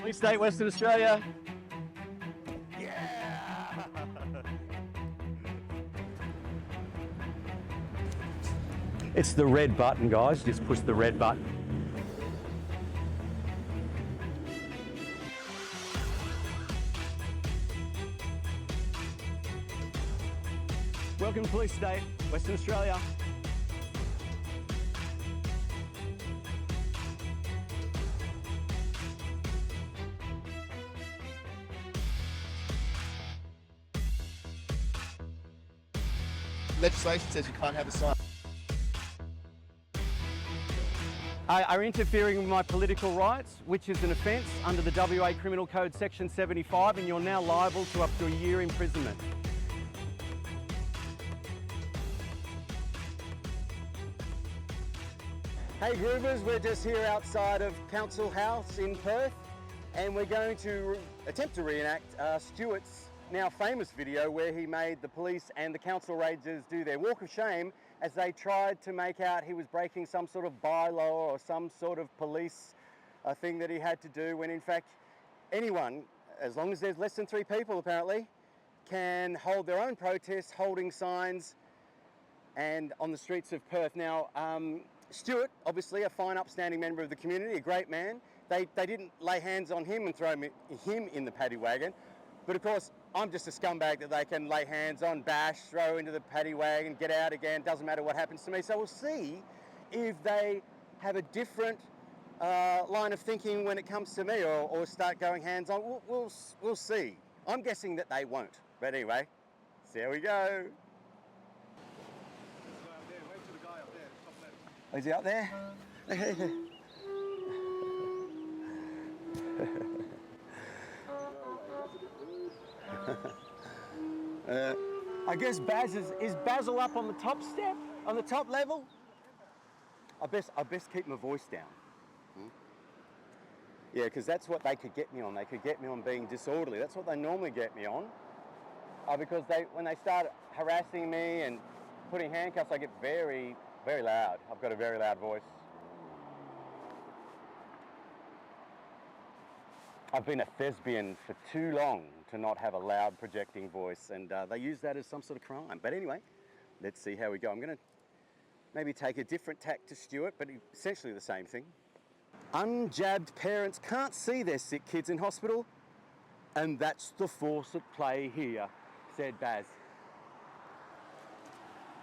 Free State, Western Australia. Yeah! It's the red button, guys. Just push the red button. Welcome to Police State, Western Australia. Legislation says you can't have a sign. Are interfering with my political rights, which is an offence under the WA Criminal Code Section 75, and you're now liable to up to a year imprisonment. Hey groovers, we're just here outside of Council House in Perth, and we're going to attempt to reenact Stuart's now famous video where he made the police and the council rangers do their walk of shame as they tried to make out he was breaking some sort of bylaw or some sort of police thing that he had to do, when in fact anyone, as long as there's less than 3 people apparently, can hold their own protests holding signs and on the streets of Perth. Now, Stuart, obviously a fine upstanding member of the community, a great man. They didn't lay hands on him and throw him in the paddy wagon. But of course, I'm just a scumbag that they can lay hands on, bash, throw into the paddy wagon, get out again, doesn't matter what happens to me. So we'll see if they have a different line of thinking when it comes to me, or start going hands on. We'll see. I'm guessing that they won't. But anyway, see how we go. Oh, is he up there? I guess is Basil up on the top step, on the top level? I best keep my voice down. Yeah, because that's what they could get me on. They could get me on being disorderly. That's what they normally get me on. Because when they start harassing me and putting handcuffs, I get very, very loud. I've got a very loud voice. I've been a thespian for too long to not have a loud projecting voice, and they use that as some sort of crime. But anyway, let's see how we go. I'm going to maybe take a different tack to Stuart, but essentially the same thing. Unjabbed parents can't see their sick kids in hospital, and that's the force at play here, said Baz.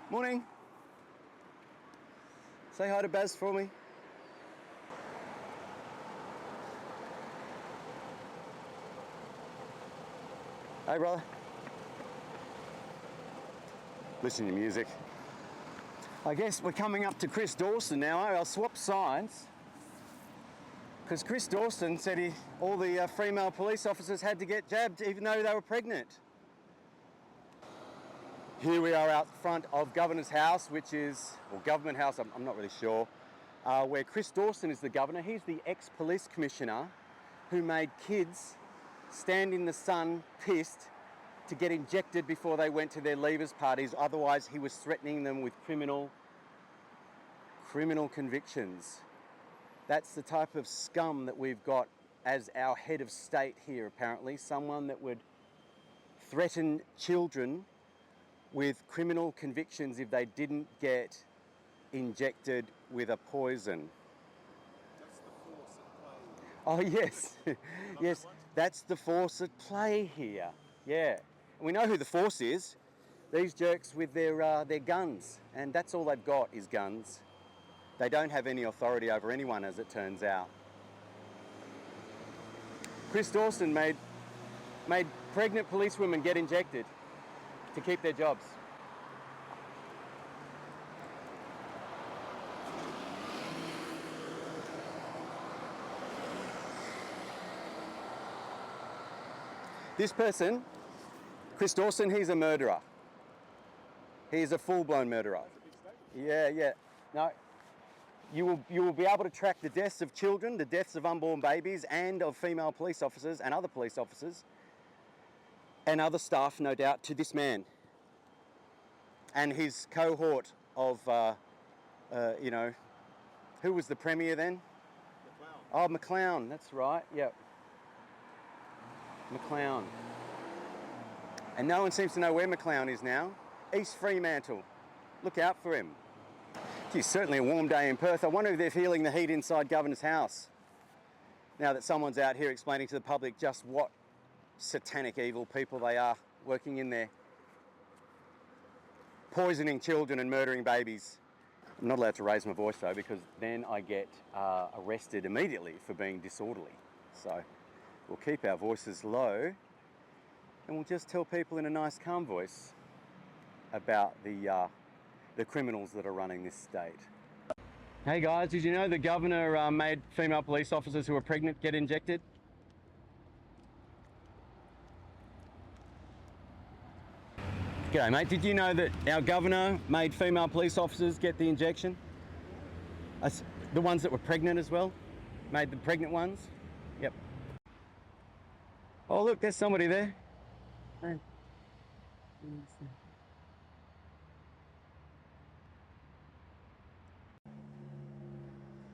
Morning. Say hi to Baz for me. Hey brother. Listen to music. I guess we're coming up to Chris Dawson now. I'll swap signs. Because Chris Dawson said all the female police officers had to get jabbed even though they were pregnant. Here we are out front of Governor's House, which is, or Government House, I'm not really sure, where Chris Dawson is the governor. He's the ex-police commissioner who made kids stand in the sun, pissed, to get injected before they went to their leavers parties. Otherwise, he was threatening them with criminal convictions. That's the type of scum that we've got as our head of state here, apparently. Someone that would threaten children with criminal convictions if they didn't get injected with a poison. That's the force at play. Oh yes, yes, that's the force at play here. Yeah, we know who the force is. These jerks with their guns, and that's all they've got is guns. They don't have any authority over anyone, as it turns out. Chris Dawson made pregnant policewomen get injected to keep their jobs. This person, Chris Dawson, he's a murderer. He's a full-blown murderer. Yeah. No, you will be able to track the deaths of children, the deaths of unborn babies, and of female police officers and other police officers, and other staff, no doubt, to this man and his cohort of, who was the Premier then? McLeod. Oh, McLeod, that's right, yep. McLeod. And no one seems to know where McLeod is now. East Fremantle. Look out for him. It's certainly a warm day in Perth. I wonder if they're feeling the heat inside Governor's House now that someone's out here explaining to the public just what satanic evil people they are working in there. Poisoning children and murdering babies. I'm not allowed to raise my voice though, because then I get arrested immediately for being disorderly. So we'll keep our voices low and we'll just tell people in a nice calm voice about the criminals that are running this state. Hey guys, did you know the governor made female police officers who are pregnant get injected? G'day mate, did you know that our governor made female police officers get the injection? The ones that were pregnant as well? Made the pregnant ones? Yep. Oh look, there's somebody there. Hey.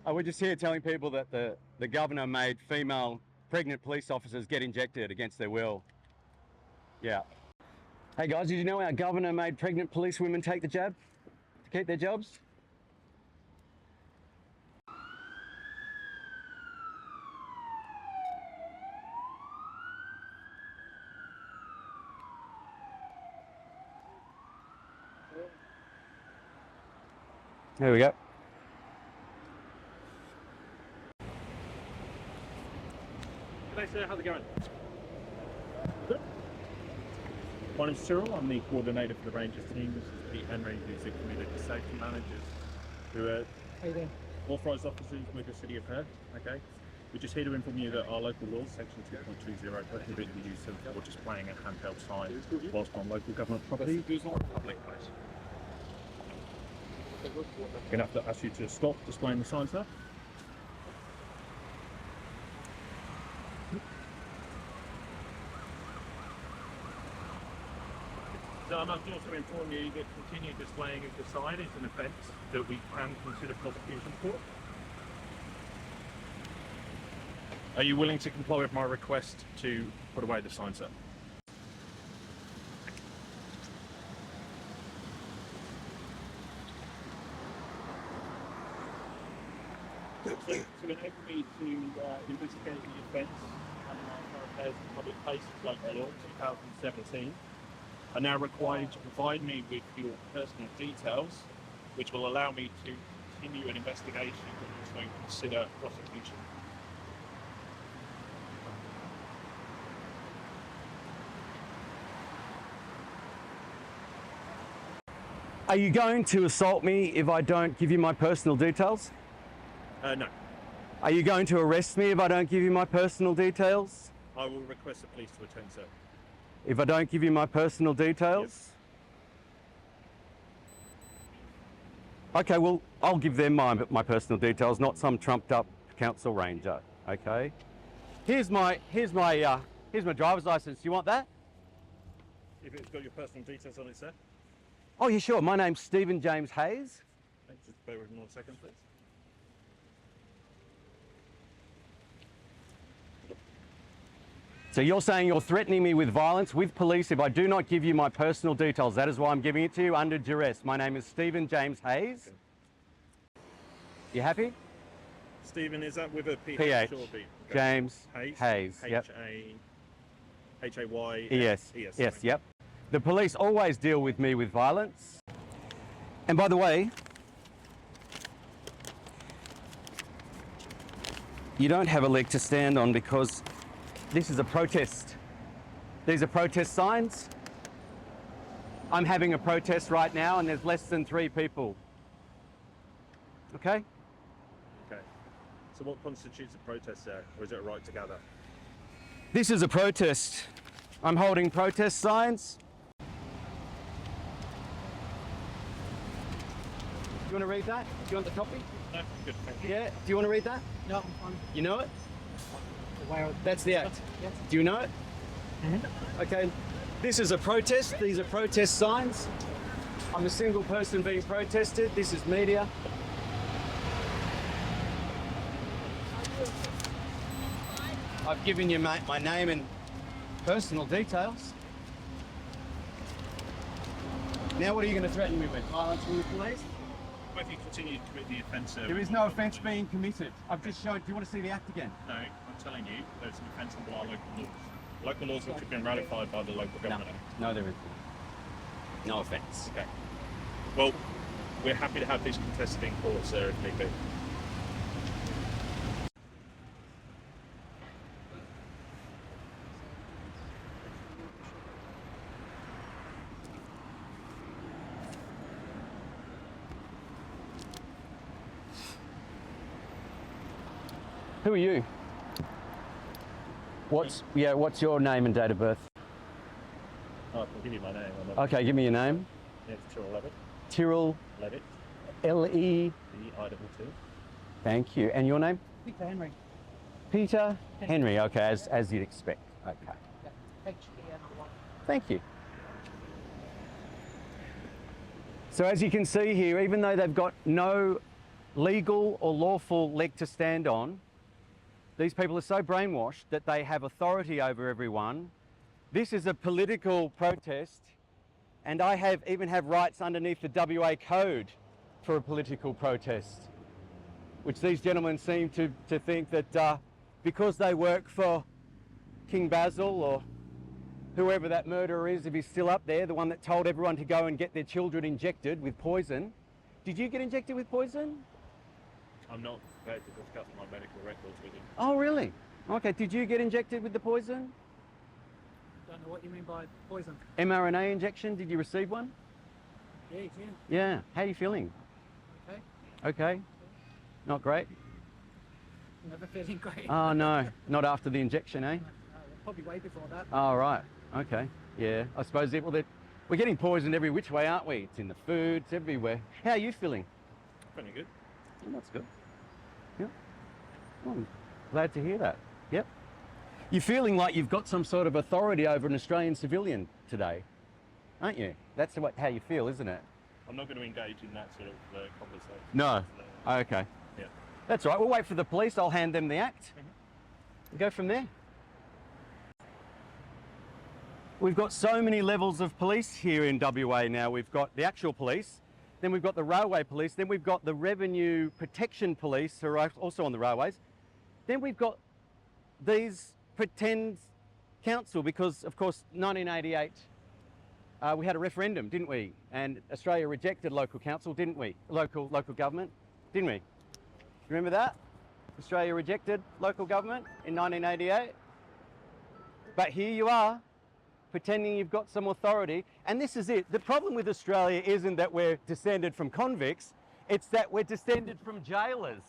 Oh, we're just here telling people that the governor made female pregnant police officers get injected against their will. Yeah. Hey guys, did you know our governor made pregnant police women take the jab to keep their jobs? There we go. G'day sir, how's it going? Good. My name's Cyril, I'm the coordinator for the Rangers team. This is Pete Henry, who's the community safety managers, who are authorised officers with the City of Perth. Okay, we're just here to inform you that our local laws, section 2.20, prohibit the use of or displaying a handheld sign whilst on local government property. It's not a public place. I'm going to have to ask you to stop displaying the signs there. So I must also inform you that continued displaying of the sign is an offence that we can consider prosecution for. Are you willing to comply with my request to put away the sign, sir? To enable me to investigate the offence under our Affairs in Public Places Local Law 2017, are now required to provide me with your personal details, which will allow me to continue an investigation and also consider prosecution. Are you going to assault me if I don't give you my personal details? No. Are you going to arrest me if I don't give you my personal details? I will request the police to attend, sir. If I don't give you my personal details? Yep. Okay, well, I'll give them my personal details, not some trumped up council ranger, okay? Here's my driver's license. You want that? If it's got your personal details on it, sir. Oh, yeah, sure. My name's Stephen James Hayes. Just bear with me 1 second, please. So you're saying you're threatening me with violence with police if I do not give you my personal details. That is why I'm giving it to you under duress. My name is Stephen James Hayes. Okay. You happy? Stephen, is that with a PH? PH. Or B? Okay. James Hayes. Hayes. Yep. H-A-Y. Yes. Yes. Yep. The police always deal with me with violence. And by the way, you don't have a leg to stand on because this is a protest. These are protest signs. I'm having a protest right now and there's less than 3 people. Okay? Okay. So what constitutes a protest there? Or is it a right to gather? This is a protest. I'm holding protest signs. Do you want to read that? Do you want the copy? No, good, thank you. Yeah. Do you want to read that? No, I'm fine. You know it? Where? That's the act. Yes. Do you know it? Mm-hmm. Okay. This is a protest. These are protest signs. I'm a single person being protested. This is media. I've given you my name and personal details. Now what are you going to threaten me with? Violence from the police? Well, if you continue to commit the offence... There is no offence being committed. I've just shown... Do you want to see the act again? No, I'm telling you, there's an offence under our local laws. Local laws which have been ratified by the local government. No, there isn't. No offence. Okay. Well, we're happy to have this contested in court, sir, if need be. Who are you? What's your name and date of birth? Oh, I can give you my name. Okay, give me your name. Yeah, it's Tyrrell Levitt. Tyrrell. Levitt. L-E. D-I-T-T. Thank you. And your name? Peter Henry. Peter Henry. Okay, as you'd expect. Okay. Thank you. So as you can see here, even though they've got no legal or lawful leg to stand on, these people are so brainwashed that they have authority over everyone. This is a political protest, and I even have rights underneath the WA code for a political protest, which these gentlemen seem to think that because they work for King Basil or whoever that murderer is, if he's still up there, the one that told everyone to go and get their children injected with poison. Did you get injected with poison? I'm not prepared to discuss my medical records with you. Oh, really? Okay, did you get injected with the poison? Don't know what you mean by poison. mRNA injection, did you receive one? Yeah. Yeah, how are you feeling? Okay. Okay, not great? Never feeling great. Oh no, not after the injection, eh? Probably way before that. Oh right, okay, yeah. I suppose we're getting poisoned every which way, aren't we? It's in the food, it's everywhere. How are you feeling? Pretty good. Oh, that's good. Yep. Oh, I'm glad to hear that. Yep. You're feeling like you've got some sort of authority over an Australian civilian today, aren't you? That's how you feel, isn't it? I'm not going to engage in that sort of conversation. No. Okay. Yeah. That's all right. We'll wait for the police. I'll hand them the act. And go from there. We've got so many levels of police here in WA now. We've got the actual police, then we've got the railway police, then we've got the revenue protection police who are also on the railways. Then we've got these pretend council because, of course, 1988, we had a referendum, didn't we? And Australia rejected local council, didn't we? Local government, didn't we? Remember that? Australia rejected local government in 1988. But here you are, pretending you've got some authority. And this is it. The problem with Australia isn't that we're descended from convicts, it's that we're descended from jailers.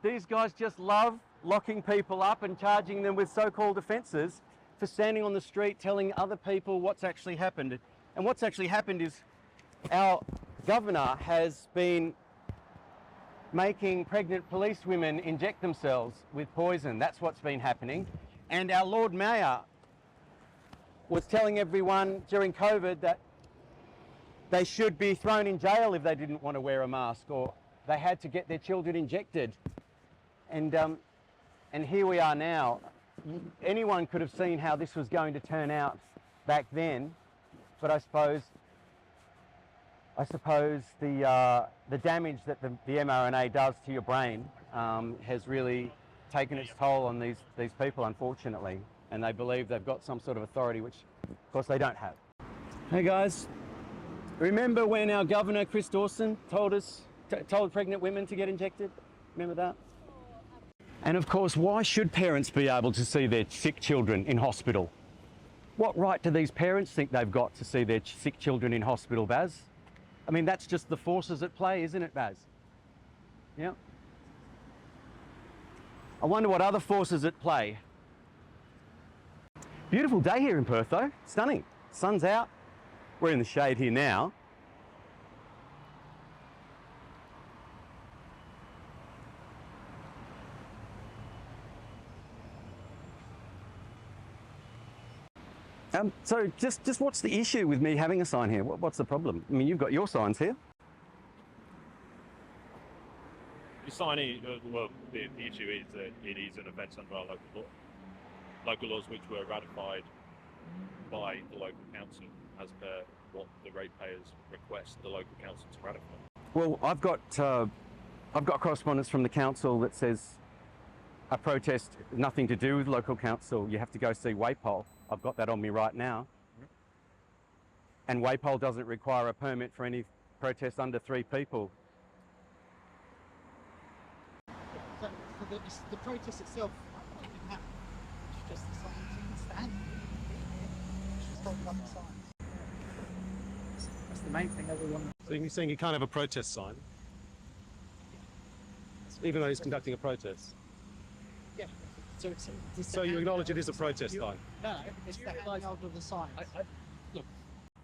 These guys just love locking people up and charging them with so-called offences for standing on the street telling other people what's actually happened. And what's actually happened is our governor has been making pregnant police women inject themselves with poison. That's what's been happening. And our Lord Mayor was telling everyone during COVID that they should be thrown in jail if they didn't want to wear a mask, or they had to get their children injected. And here we are now. Anyone could have seen how this was going to turn out back then, but I suppose the damage that the mRNA does to your brain has really taken its toll on these people, unfortunately, and they believe they've got some sort of authority, which of course they don't have. Hey guys, remember when our governor Chris Dawson told pregnant women to get injected? Remember that? And of course, why should parents be able to see their sick children in hospital? What right do these parents think they've got to see their sick children in hospital, Baz? I mean, that's just the forces at play, isn't it, Baz? Yeah. I wonder what other forces at play. Beautiful day here in Perth, though. Stunning. Sun's out. We're in the shade here now. So just what's the issue with me having a sign here? What's the problem? I mean, you've got your signs here. The sign is, well, the issue is that it is an offence under our local law. Local laws which were ratified by the local council as per what the ratepayers request the local council to ratify. Well, I've got correspondence from the council that says a protest, nothing to do with local council. You have to go see WAPOL. I've got that on me right now. And WAPOL doesn't require a permit for any protest under 3 people. So the protest itself didn't happen. It's just the signs stand. It's just holding up the signs. That's the main thing everyone. So you're saying you can't have a protest sign, even though he's conducting a protest. Yeah. So it's So you acknowledge it is a protest sign. No, it's the handing out of the signs.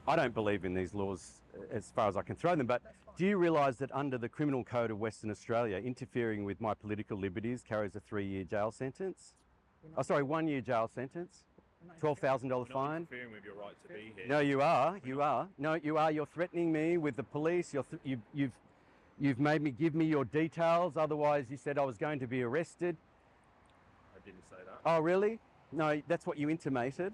I don't believe in these laws as far as I can throw them, but do you realise that under the Criminal Code of Western Australia, interfering with my political liberties carries a 3-year jail sentence? Oh, sorry, 1-year jail sentence, $12,000 fine. Interfering with your right to be here. No, you are. You are. No, you are. You're threatening me with the police. You've made me give me your details. Otherwise, you said I was going to be arrested. I didn't say that. Oh, really? No, that's what you intimated.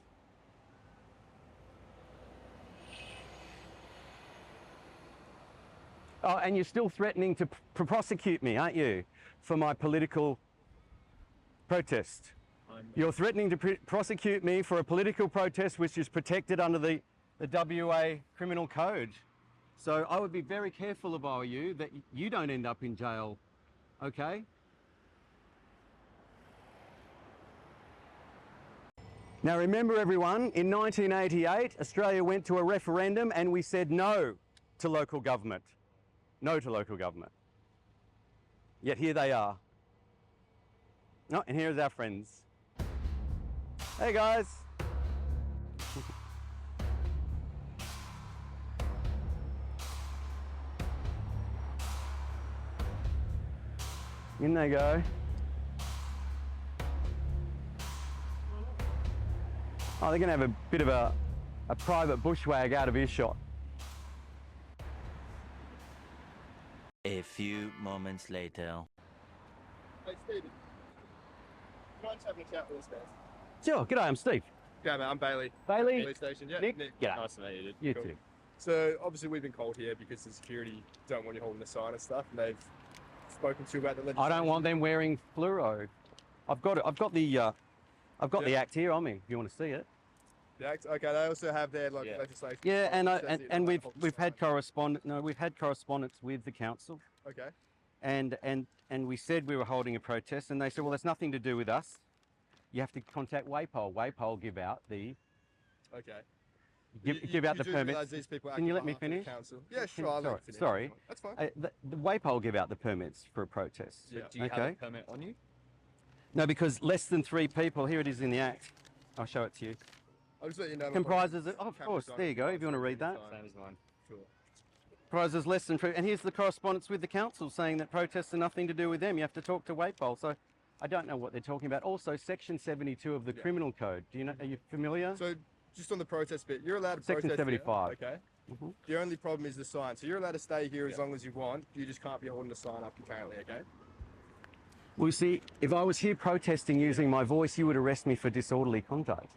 Oh, and you're still threatening to prosecute me, aren't you, for my political protest? You're threatening to prosecute me for a political protest which is protected under the WA Criminal Code. So I would be very careful if I were you that you don't end up in jail, okay? Now remember everyone, in 1988, Australia went to a referendum and we said no to local government. No to local government. Yet here they are. Oh, and here's our friends. Hey guys. In they go. Oh, they're going to have a bit of a private bushwag out of earshot. A few moments later. Hey, Stephen. Can I just have a chat with this guy? Sure, g'day, I'm Steve. Yeah, mate, I'm Bailey. Bailey. Police station. Yeah, Nick. G'day. Nice to meet you. You Cool. too. So obviously we've been called here because the security don't want you holding the sign and stuff, and they've spoken to you about the legislation. I don't want them wearing fluoro. I've got the act here on me. If you want to see it. The act. Okay, they also have their legislation. Yeah, Says and that you we've can't had hold the sign. we've had correspondence with the council, Okay. and we said we were holding a protest, and they said, well, that's nothing to do with us. You have to contact WAPOL. WAPOL give out the Okay. give out you the do permits. realise these people Can you act let me on behalf of the finish? council? Yeah, sure. I'll let you finish. Sorry. That's fine. The WAPOL give out the permits for a protest. Yeah. Do you have Okay. a permit on you? No, because less than 3 people. Here it is in the act. I'll show it to you. I'll just let you know. Comprises of course. There you go. If you want to read that. Same as mine. Sure. Comprises less than 3. And here's the correspondence with the council saying that protests are nothing to do with them. You have to talk to WAPOL. So I don't know what they're talking about. Also, Section 72 of the Criminal Code. Do you know? Are you familiar? So just on the protest bit, you're allowed to Section protest here, 75. okay. Mhm. The only problem is the sign. So you're allowed to stay here as long as you want. You just can't be holding the sign up apparently, okay? Well, you see, if I was here protesting using my voice, you would arrest me for disorderly conduct.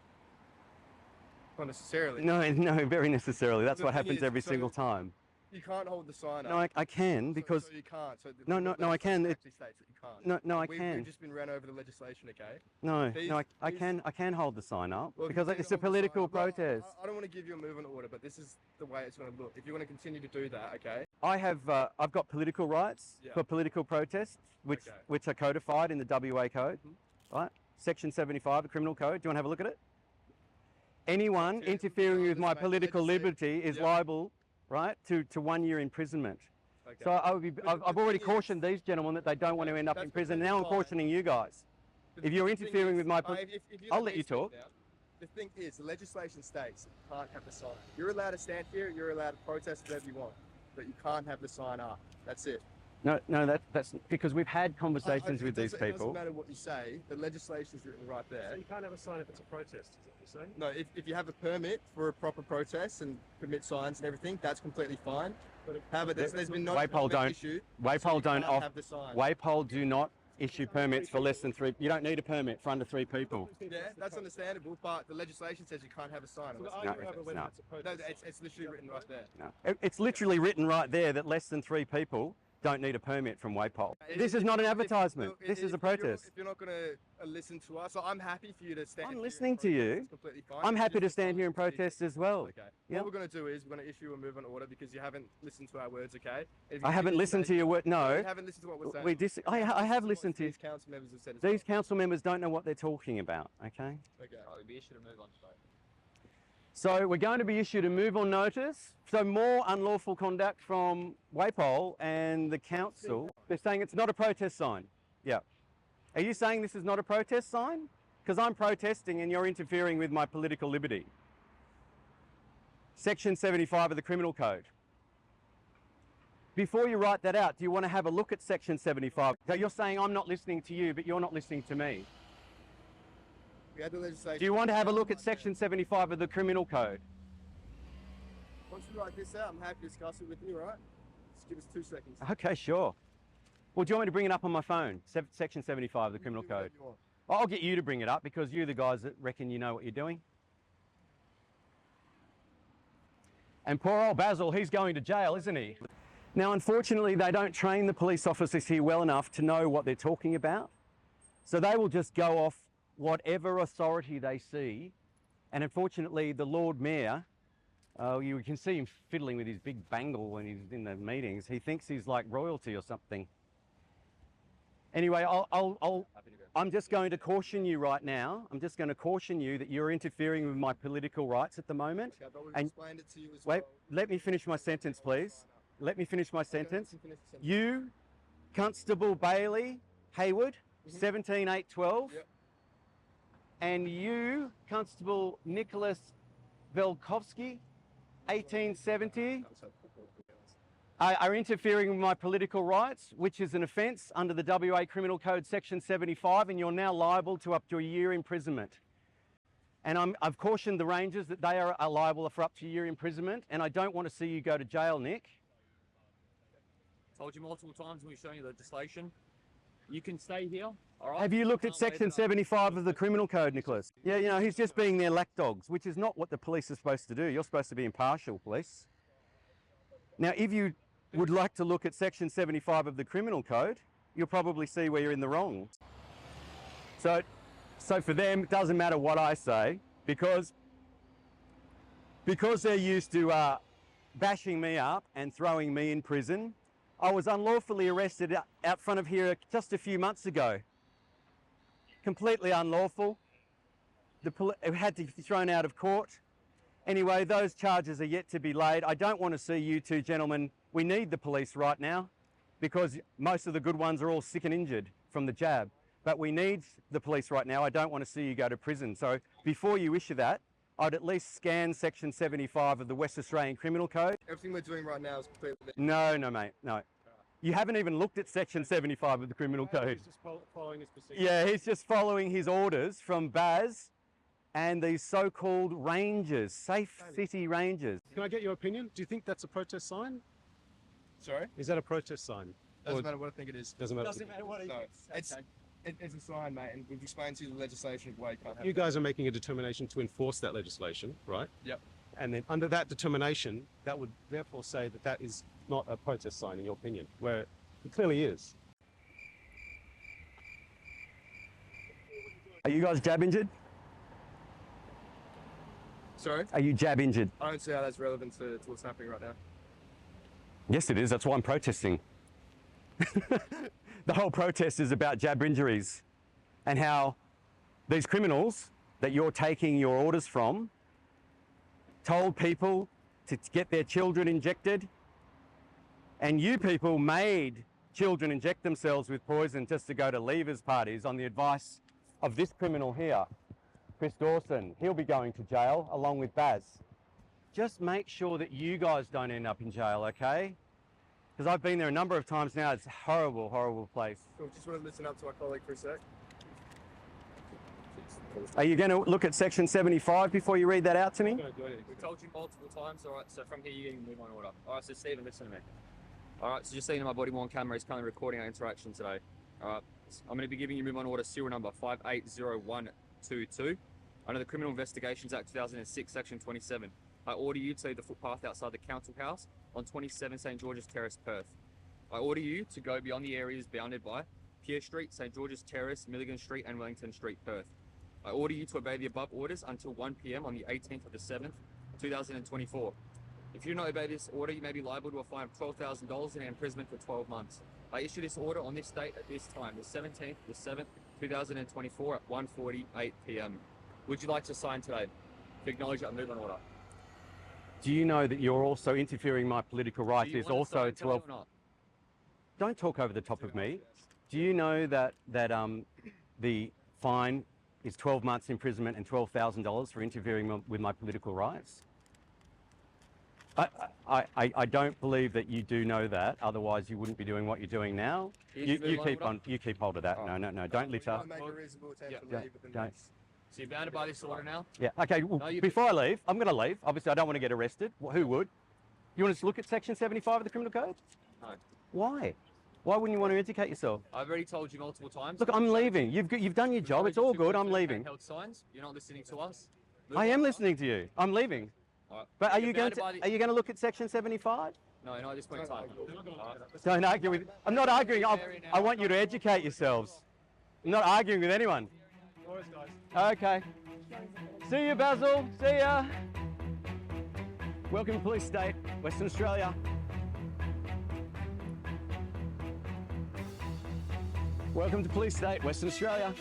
Not necessarily. No, very necessarily. That's The what thing happens is, every so- single time. You can't hold the sign No, up. I can because So you can't. So No, I can. legislation actually states that you can't. No, I We've can. just been ran over the legislation, okay? no, these- I these- can hold the sign up Well, if because you do it's a hold the sign political up- well, protest. I don't want to give you a movement order, but this is the way it's going to look. If you want to continue to do that, okay? I've got political rights Yeah. for political protests, Okay. which are codified in the WA Code, right? Section 75 of the Criminal Code. Do you want to have a look at it? Anyone Okay. interfering with This my may political legislate- liberty is Yeah. liable, right, to 1 year imprisonment. Okay. So I've already thing is- cautioned these gentlemen that they don't want to end up That's in prison. completely Now I'm fine. cautioning you guys. But if you're the thing interfering is, with my if you I'll let let me you speak talk. now, the thing is, the legislation states you can't have the sign. You're allowed to stand here, you're allowed to protest whatever you want, but you can't have the sign up. That's it. No, that's because we've had conversations with these It doesn't people. matter what you say, the legislation's written right So there. you can't have a sign if it's a protest, is that what you're saying? No, if you have a permit for a proper protest and permit signs and everything, that's completely fine. However, there's been no WAPOL don't- issue. WAPOL so you don't can't off- have the sign. WAPOL do not issue permits for less than 3. You don't need a permit for under 3 people. Yeah, that's understandable, but the legislation says you can't have a sign. No. It's literally written right there. No. It's literally written right there that less than 3 people don't need a permit from WAPOL. This is not an advertisement. This is a protest. If you're not going to listen to us, so I'm happy for you to stand. I'm listening to you. It's completely fine. I'm happy to stand here and protest as well. Okay. Yep. What we're going to do is we're going to issue a move on order because you haven't listened to our words, okay? I haven't listened to your word. No. You haven't listened to what we're saying. I have listened to you. These council members have said. These council members don't know what they're talking about, okay? Okay. We'll be issued a move on today. So we're going to be issued a move on notice. So more unlawful conduct from WAPOL and the council. They're saying it's not a protest sign. Yeah. Are you saying this is not a protest sign? Because I'm protesting and you're interfering with my political liberty. Section 75 of the Criminal Code. Before you write that out, do you want to have a look at Section 75? So you're saying I'm not listening to you, but you're not listening to me. We had the legislation. Do you want to have a look at Section 75 of the Criminal Code? Once you write this out, I'm happy to discuss it with you, right? Just give us 2 seconds. Okay, sure. Well, do you want me to bring it up on my phone? Section 75 of the Criminal Do whatever Code. you want. I'll get you to bring it up because you're the guys that reckon you know what you're doing. And poor old Basil, he's going to jail, isn't he? Now, unfortunately, they don't train the police officers here well enough to know what they're talking about. So they will just go off whatever authority they see. And unfortunately, the Lord Mayor, you can see him fiddling with his big bangle when he's in the meetings. He thinks he's like royalty or something. Anyway, I'm just going to caution you right now. I'm just going to caution you that you're interfering with my political rights at the moment. Okay, but we've And explained it to you as wait, well. let me finish my sentence, please. Let me finish my sentence. You finish the sentence. You, Constable Bailey Hayward, 17812, Yep. and you, Constable Nicholas Velkovsky, 1870, are interfering with my political rights, which is an offence under the WA Criminal Code Section 75, and you're now liable to up to a year imprisonment. And I've cautioned the Rangers that they are liable for up to a year imprisonment, and I don't want to see you go to jail, Nick. Told you multiple times when we've shown you the legislation. You can stay here, all right? Have you looked at Section 75 of the Criminal Code, Nicholas? Yeah, you know, he's just being their lapdogs, which is not what the police are supposed to do. You're supposed to be impartial, police. Now, if you would like to look at Section 75 of the Criminal Code, you'll probably see where you're in the wrong. So for them, it doesn't matter what I say, because they're used to bashing me up and throwing me in prison. I was unlawfully arrested out front of here just a few months ago. Completely unlawful. It had to be thrown out of court. Anyway, those charges are yet to be laid. I don't want to see you two gentlemen. We need the police right now because most of the good ones are all sick and injured from the jab. But we need the police right now. I don't want to see you go to prison. So before you issue that, I'd at least scan Section 75 of the West Australian Criminal Code. Everything we're doing right now is completely. No, mate, no. You haven't even looked at Section 75 of the Criminal Code. He's just following his procedure. Yeah, he's just following his orders from Baz and these so-called rangers, safe city rangers. Can I get your opinion? Do you think that's a protest sign? Sorry? Is that a protest sign? Doesn't matter what I think it is. Doesn't matter. Doesn't matter what it No, is. it's a sign, mate, and we've explained to you the legislation why you can't have You guys are making a determination to enforce that legislation, right? Yep. And then under that determination, that would therefore say that that is not a protest sign in your opinion, where it clearly is. Are you guys jab injured? Sorry? Are you jab injured? I don't see how that's relevant to what's happening right now. Yes, it is. That's why I'm protesting. The whole protest is about jab injuries and how these criminals that you're taking your orders from told people to get their children injected, and you people made children inject themselves with poison just to go to leavers parties on the advice of this criminal here, Chris Dawson. He'll be going to jail along with Baz. Just make sure that you guys don't end up in jail, okay? Because I've been there a number of times now. It's a horrible, horrible place. Cool. Just want to listen up to my colleague for a sec. Are you going to look at Section 75 before you read that out to me? We've told you multiple times, all right, so from here you can move on order. All right, so Stephen, listen to me. All right, so just seeing my body worn camera is currently recording our interaction today. All right, States. I'm going to be giving you movement order serial number 580122 under the Criminal Investigations Act 2006, Section 27. I order you to leave the footpath outside the council house on 27 St George's Terrace, Perth. I order you to go beyond the areas bounded by Pierce Street, St George's Terrace, Milligan Street and Wellington Street, Perth. I order you to obey the above orders until 1 p.m. on the 18th of the 7th, 2024. If you do not obey this order, you may be liable to a fine of $12,000 and imprisonment for 12 months. I issue this order on this date at this time, the 17th of the 7th, 2024 at 1:48 p.m. Would you like to sign today to acknowledge that movement order? Do you know that you're also interfering my political rights? Do you Is want to also sign today 12. or not? Don't talk over the top of me. Do you know that the fine is 12 months imprisonment and $12,000 for interfering with my political rights? I don't believe that you do know that. Otherwise, you wouldn't be doing what you're doing now. You keep hold of that. Oh. No. Don't litter. Make a reasonable attempt to leave within don't. this. So you're bounded by this order now? Yeah. Okay. Well, No, you- before I leave, I'm going to leave. Obviously, I don't want to get arrested. Who would? You want us to look at Section 75 of the Criminal Code? No. Why? Why wouldn't you want to educate yourself? I've already told you multiple times. Look, I'm leaving. You've done your job. It's all good. I'm leaving. Held signs. You're not listening to us. I am listening to you. I'm leaving. Alright. But are You're you going bounded to by the- look at Section 75? No, not at this point in time. Alright. Don't argue with. I'm not arguing. I want you to educate yourselves. I'm not arguing with anyone. Okay. See you, Basil. See ya. Welcome to Police State, Western Australia. Welcome to Police State, Western Australia.